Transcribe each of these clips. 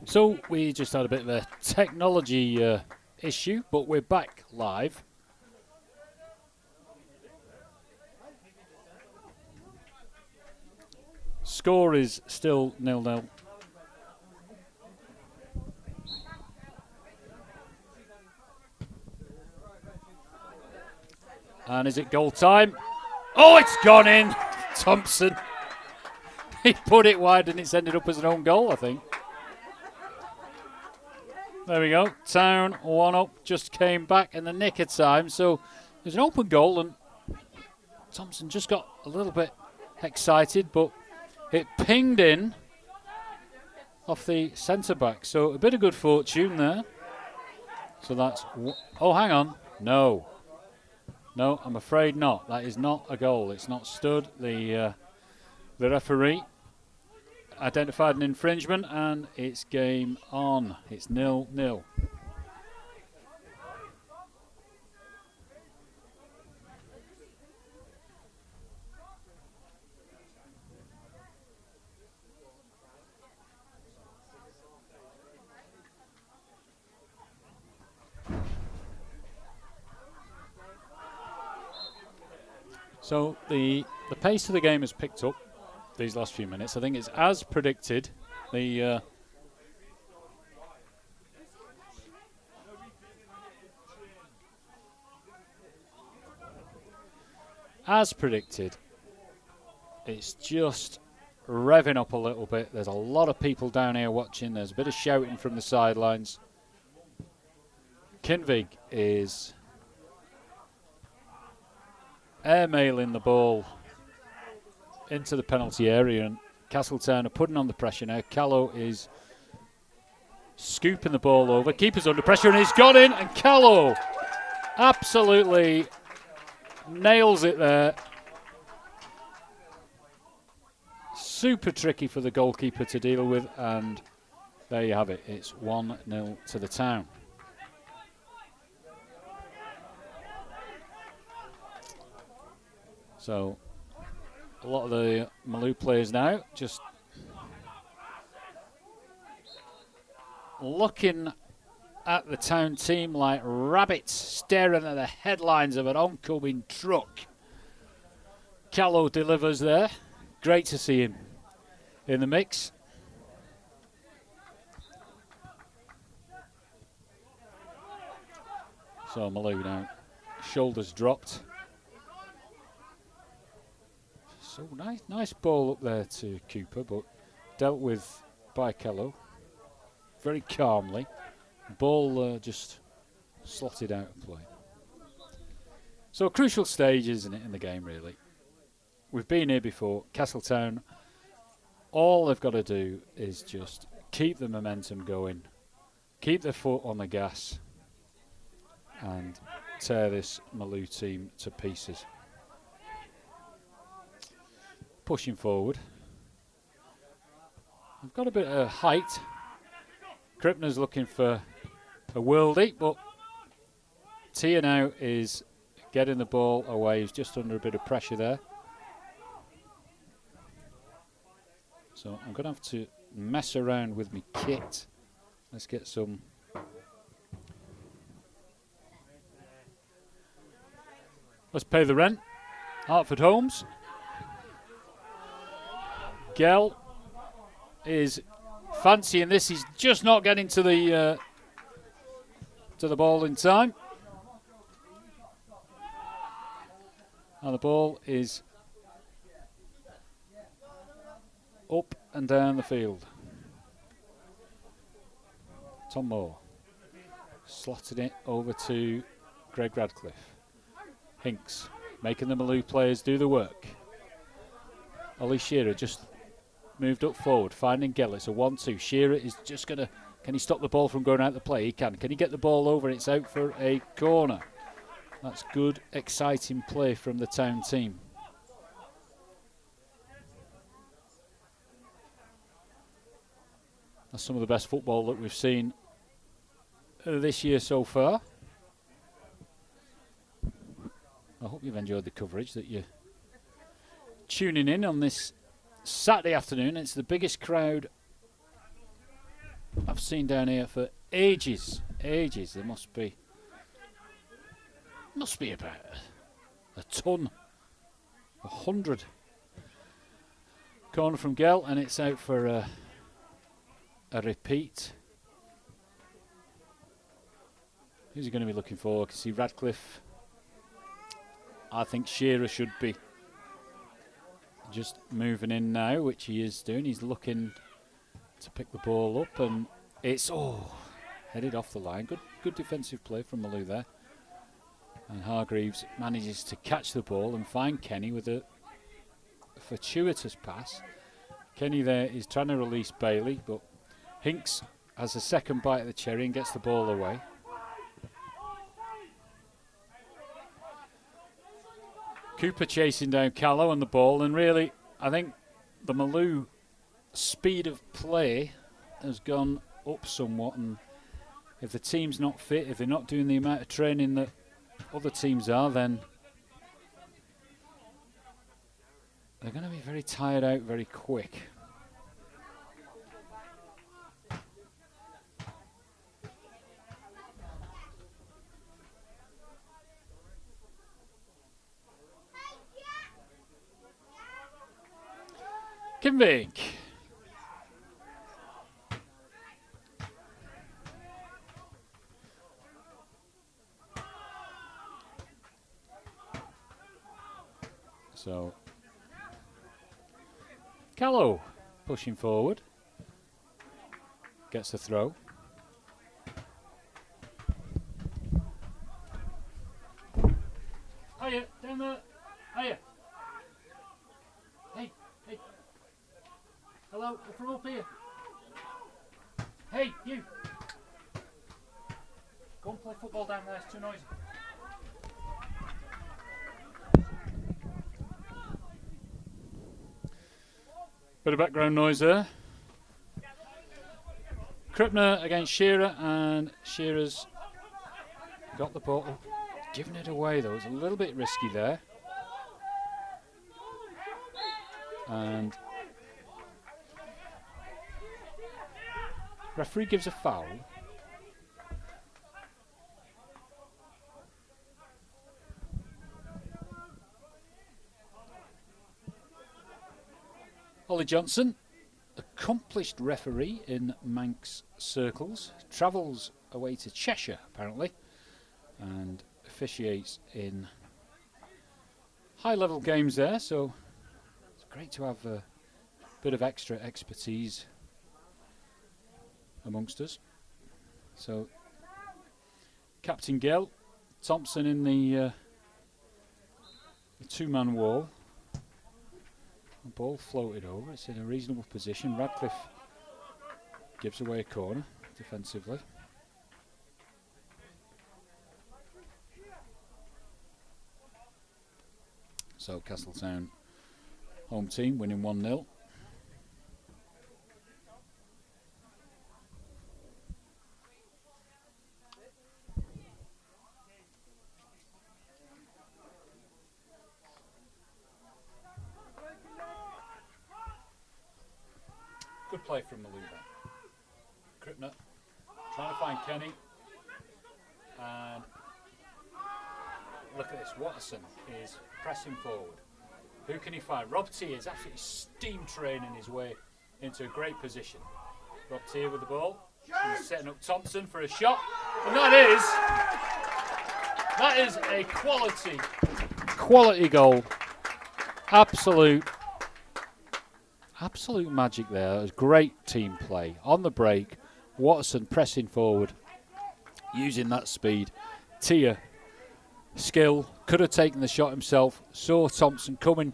So we just had a bit of a technology issue, but we're back live. Score is still 0-0. And is it goal time? Oh, it's gone in. Thompson. He put it wide and it's ended up as an own goal, I think. There we go. Town 1-up. Just came back in the nick of time. So there's an open goal and Thompson just got a little bit excited, but it pinged in off the centre-back. So a bit of good fortune there. So that's... Oh, hang on. No. No, I'm afraid not. That is not a goal. It's not stood. The referee identified an infringement and it's game on. It's 0-0. So the pace of the game has picked up these last few minutes. I think it's as predicted. As predicted, it's just revving up a little bit. There's a lot of people down here watching. There's a bit of shouting from the sidelines. Kinvig is airmailing the ball into the penalty area, and Castletown are putting on the pressure now. Callow is scooping the ball over. Keeper's under pressure and he's got in, and Callow absolutely nails it there. Super tricky for the goalkeeper to deal with, and there you have it. It's 1-0 to the Town. So a lot of the Malew players now just looking at the Town team like rabbits staring at the headlines of an oncoming truck. Callow delivers there. Great to see him in the mix. So Malew now, shoulders dropped. So nice ball up there to Cooper, but dealt with by Callow very calmly. Ball just slotted out of play. So a crucial stage, isn't it, in the game, really? We've been here before. Castletown, all they've got to do is just keep the momentum going, keep their foot on the gas, and tear this Malew team to pieces. Pushing forward. We've got a bit of height. Krippner's looking for a worldie, but Tia now is getting the ball away. He's just under a bit of pressure there. So I'm going to have to mess around with my kit. Let's get some. Let's pay the rent. Hartford Homes. Gell is fancying this. He's just not getting to the ball in time. And the ball is up and down the field. Tom Moore slotted it over to Greg Radcliffe. Hinks making the Malew players do the work. Ollie Shearer just moved up forward, finding Gell. It's a 1-2. Shearer is just going to... Can he stop the ball from going out the play? He can. Can he get the ball over? It's out for a corner. That's good, exciting play from the Town team. That's some of the best football that we've seen this year so far. I hope you've enjoyed the coverage, that you're tuning in on this Saturday afternoon. It's the biggest crowd I've seen down here for ages. There must be about a ton, 100. Corner from Gell, and it's out for a repeat. Who's he going to be looking for? I can see Radcliffe. I think Shearer should be just moving in now, which he is doing. He's looking to pick the ball up, and it's headed off the line. Good defensive play from Malew there. And Hargreaves manages to catch the ball and find Kenny with a fortuitous pass. Kenny there is trying to release Bailey, but Hinks has a second bite of the cherry and gets the ball away. Cooper chasing down Callow and the ball, and really I think the Malew speed of play has gone up somewhat, and if the team's not fit, if they're not doing the amount of training that other teams are, then they're going to be very tired out very quick. Kinvik. So Callow pushing forward, gets the throw. Hiya, down there. Hiya. Hey. Hello, we're from up here. Hey, you. Go and play football down there, it's too noisy. Bit of background noise there. Krippner against Shearer, and Shearer's got the ball. Giving it away though, it's a little bit risky there. And referee gives a foul. Ollie Johnson, accomplished referee in Manx circles, travels away to Cheshire apparently, and officiates in high-level games there, so it's great to have a bit of extra expertise amongst us. So Captain Gell, Thompson in the two-man wall. The ball floated over, it's in a reasonable position. Radcliffe gives away a corner defensively. So Castletown home team winning 1-0. Good play from Malew there. Krippner trying to find Kenny, and look at this, Watterson is pressing forward. Who can he find? Rob Tier is absolutely steam training his way into a great position. Rob Tier with the ball. He's setting up Thompson for a shot. And that is a quality goal. Absolute magic there. It was great team play. On the break, Watterson pressing forward, using that speed. Tier, skill, could have taken the shot himself, saw Thompson coming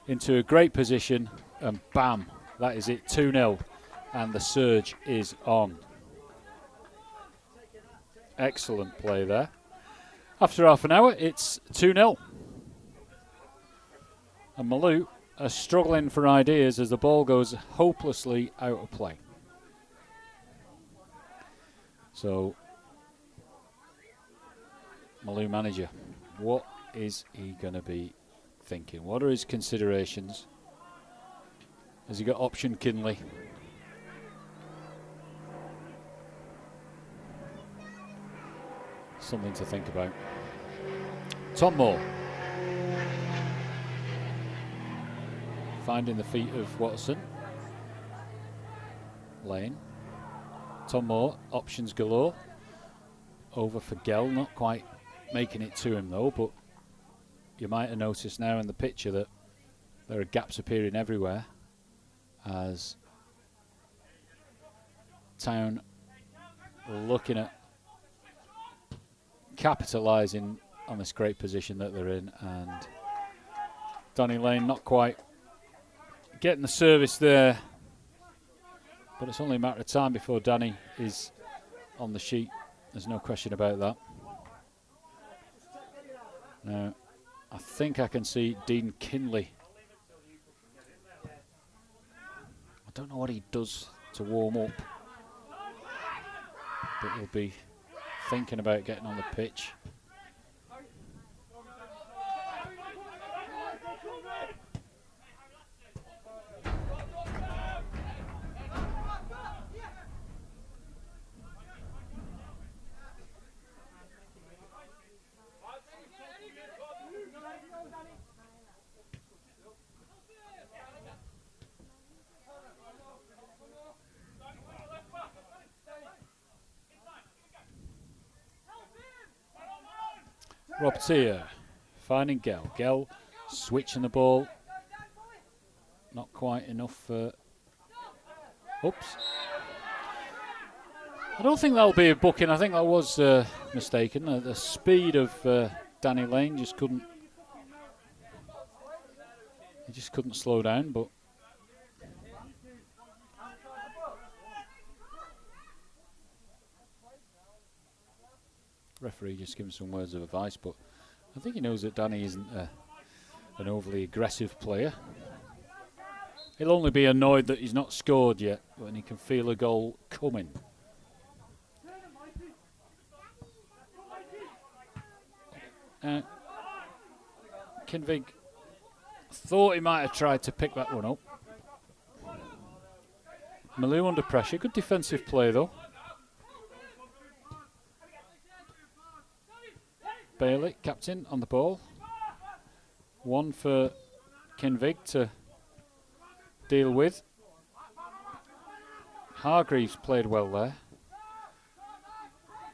into a great position, and bam, that is it, 2-0, and the surge is on. Excellent play there. After half an hour, it's 2-0. And Malew are struggling for ideas as the ball goes hopelessly out of play. So, Malew manager, what is he going to be thinking? What are his considerations? Has he got option Kinley? something to think about. Tom Moore. Finding the feet of Watson. Lane. Tom Moore, options galore. Over for Gell, not quite making it to him though, but you might have noticed now in the picture that there are gaps appearing everywhere as Town looking at capitalising on this great position that they're in, and Danny Lane not quite getting the service there, but it's only a matter of time before Danny is on the sheet. There's no question about that. Now, I think I can see Dean Kinley. I don't know what he does to warm up, but he'll be thinking about getting on the pitch. Roberts here, finding Gell. Gell switching the ball. Not quite enough. Oops. I don't think that'll be a booking. I think that was mistaken. The speed of Danny Lane just couldn't. He just couldn't slow down. But referee just giving some words of advice, but I think he knows that Danny isn't an overly aggressive player. He'll only be annoyed that he's not scored yet when he can feel a goal coming. Kinvig thought he might have tried to pick that one up. Malew under pressure. Good defensive play though. Bailey, captain, on the ball. One for Kinvig to deal with. Hargreaves played well there.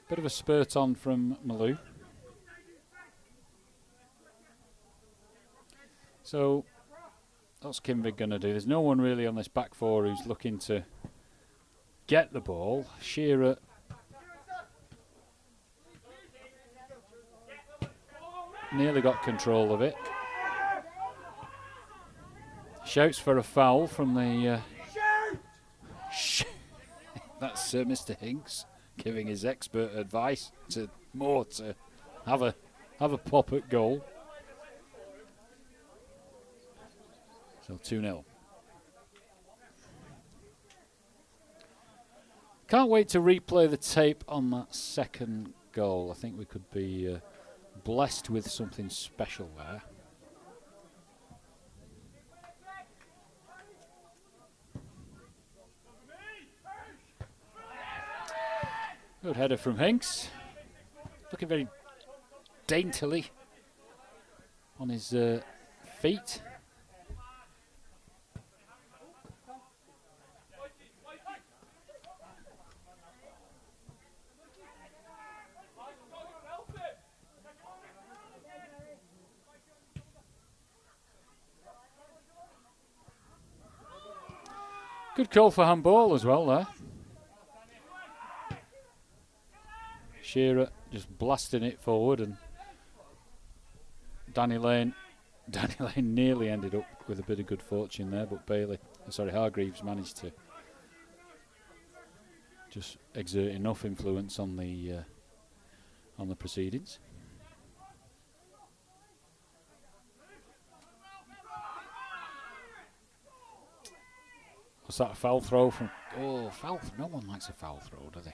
Bit of a spurt on from Malew. So, what's Kinvig going to do? There's no one really on this back four who's looking to get the ball. Shearer nearly got control of it. Shouts for a foul from the... That's Mr. Hinks giving his expert advice to Moore to have a pop at goal. So 2-0. Can't wait to replay the tape on that second goal. I think we could be blessed with something special there. Good header from Hinks. Looking very daintily on his feet. Good call for handball as well there. Shearer just blasting it forward, and Danny Lane nearly ended up with a bit of good fortune there, but Hargreaves managed to just exert enough influence on the proceedings. Was that a foul throw from... Oh, foul. No one likes a foul throw, do they?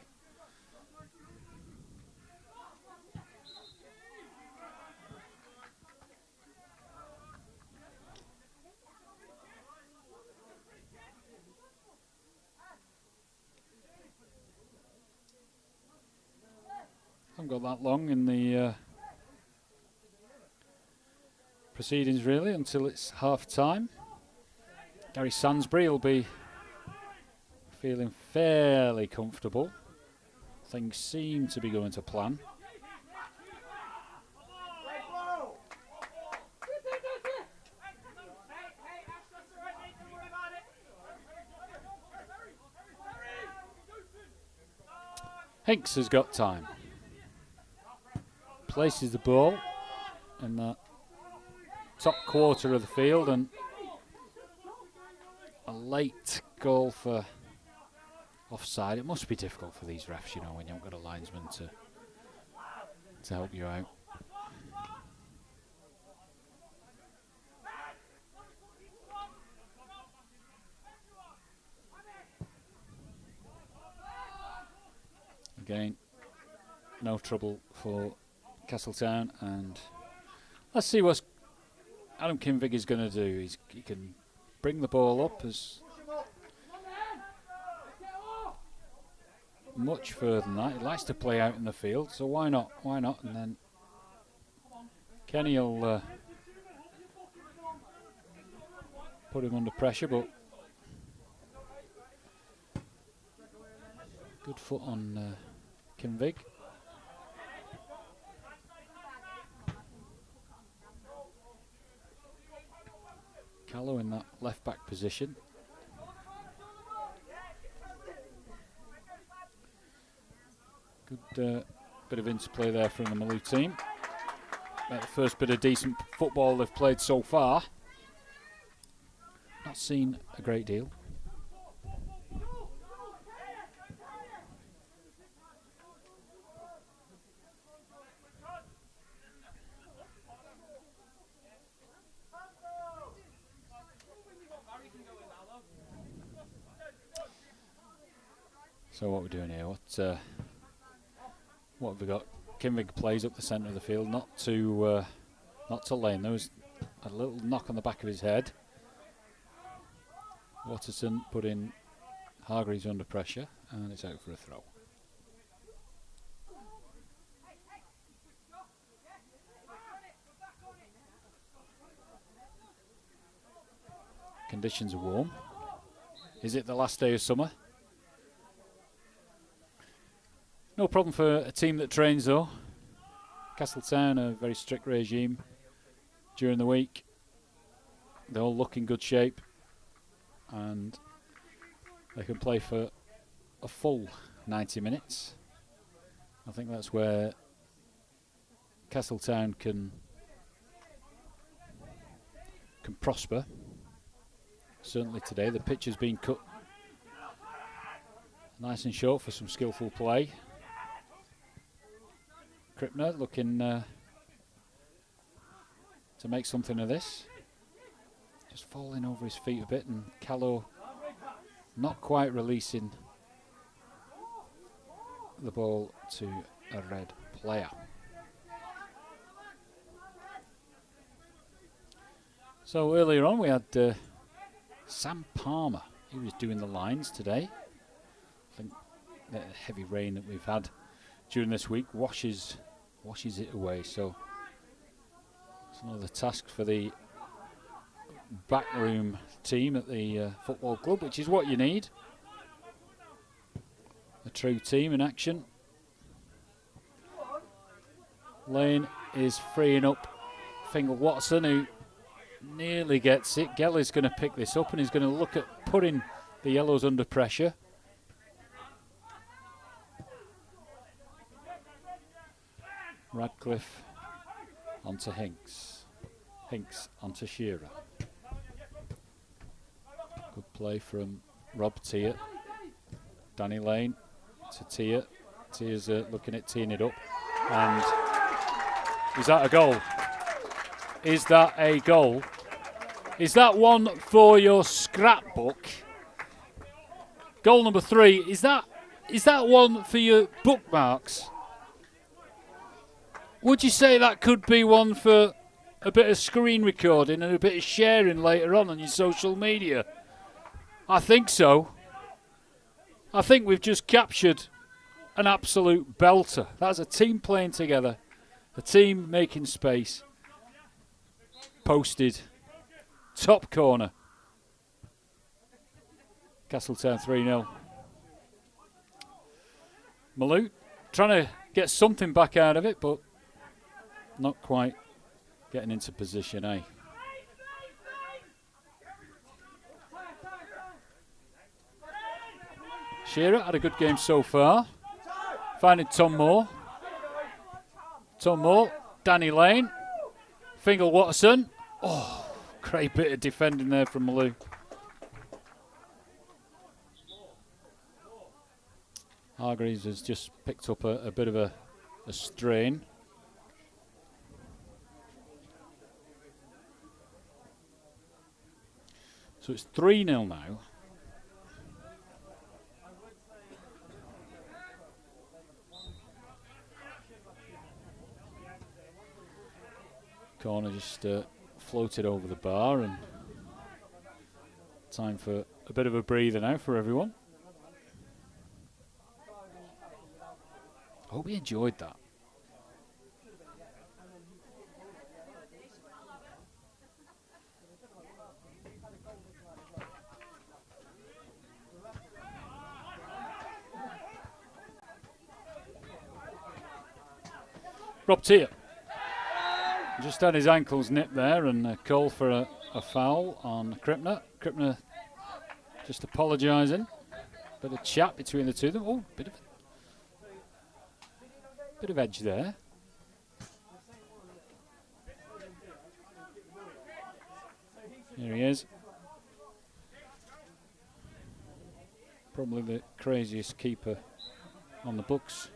As long Haven't got that long in the proceedings really until it's half time. Gary Sansbury will be feeling fairly comfortable. Things seem to be going to plan. Hinks has got time. Places the ball in the top quarter of the field, and a late goal for offside. It must be difficult for these refs, you know, when you haven't got a linesman to help you out. Again, no trouble for Castletown, and let's see what Adam Kinvig is going to do. He can bring the ball up as much further than that. He likes to play out in the field, so why not? Why not? And then Kenny will put him under pressure, but good foot on Kinvig. Callow in that left back position. Good bit of interplay there from the Malew team. The first bit of decent football they've played so far. Not seen a great deal. So what we're doing here? What have we got? Kinvig plays up the centre of the field, not to Lane. There was a little knock on the back of his head. Watterson put in Hargreaves under pressure, and it's out for a throw. Conditions are warm. Is it the last day of summer? No problem for a team that trains though. Castletown, a very strict regime during the week. They all look in good shape, and they can play for a full 90 minutes. I think that's where Castletown can prosper. Certainly today, the pitch has been cut nice and short for some skillful play. Krippner looking to make something of this. Just falling over his feet a bit, and Callow not quite releasing the ball to a red player. So earlier on we had Sam Palmer. He was doing the lines today. I think the heavy rain that we've had during this week washes it away, so it's another task for the backroom team at the football club, which is what you need. A true team in action. Lane is freeing up Fingal Watson, who nearly gets it. Geller's going to pick this up, and he's going to look at putting the Yellows under pressure. Radcliffe onto Hinks. Hinks onto Shearer. Good play from Rob Tier. Danny Lane to Tier. Tier's looking at teeing it up. And is that a goal? Is that a goal? Is that one for your scrapbook? Goal number 3. Is that one for your bookmarks? Would you say that could be one for a bit of screen recording and a bit of sharing later on your social media? I think so. I think we've just captured an absolute belter. That's a team playing together, a team making space. Posted, top corner. Castletown 3-0. Malew trying to get something back out of it, but not quite getting into position, eh? Shearer had a good game so far. Finding Tom Moore. Tom Moore, Danny Lane. Fingal Watterson. Oh, great bit of defending there from Malew. Hargreaves has just picked up a bit of a strain. So it's 3-0 now. Corner just floated over the bar, and time for a bit of a breather now for everyone. I hope you enjoyed that. Rob Tier just had his ankles nipped there, and a call for a foul on Krippner. Krippner just apologising. Bit of chat between the two of them. Oh, bit of edge there. Here he is. Probably the craziest keeper on the books.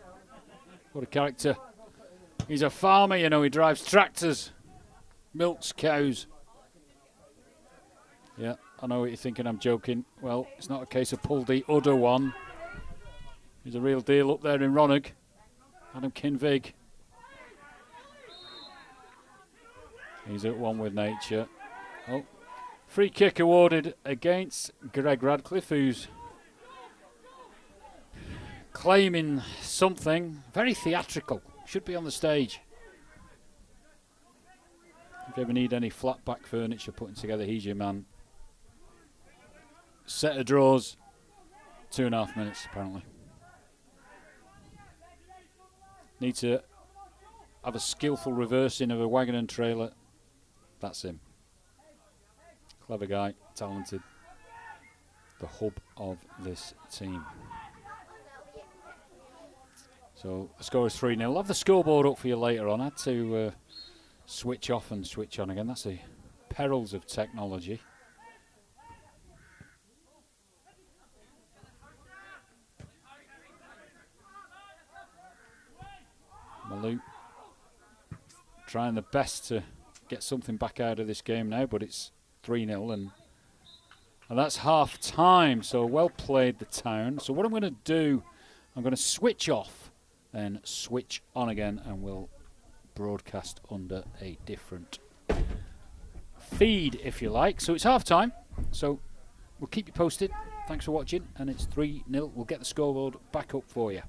What a character. He's a farmer, you know, he drives tractors, milks cows. Yeah, I know what you're thinking, I'm joking. Well, it's not a case of pull the udder one. He's a real deal up there in Ronagh. Adam Kinvig. He's at one with nature. Oh, free kick awarded against Greg Radcliffe, who's claiming something very theatrical. Should be on the stage. If you ever need any flat back furniture putting together, he's your man. Set of draws, 2.5 minutes apparently. Need to have a skillful reversing of a wagon and trailer. That's him. Clever guy, talented. The hub of this team. So the score is 3-0. I'll have the scoreboard up for you later on. I had to switch off and switch on again. That's the perils of technology. Malew trying the best to get something back out of this game now, but it's 3-0 and that's half time. So well played, the Town. So what I'm going to do, I'm going to switch off and switch on again, and we'll broadcast under a different feed, if you like. So it's half time, so we'll keep you posted. Thanks for watching, and it's 3-0. We'll get the scoreboard back up for you.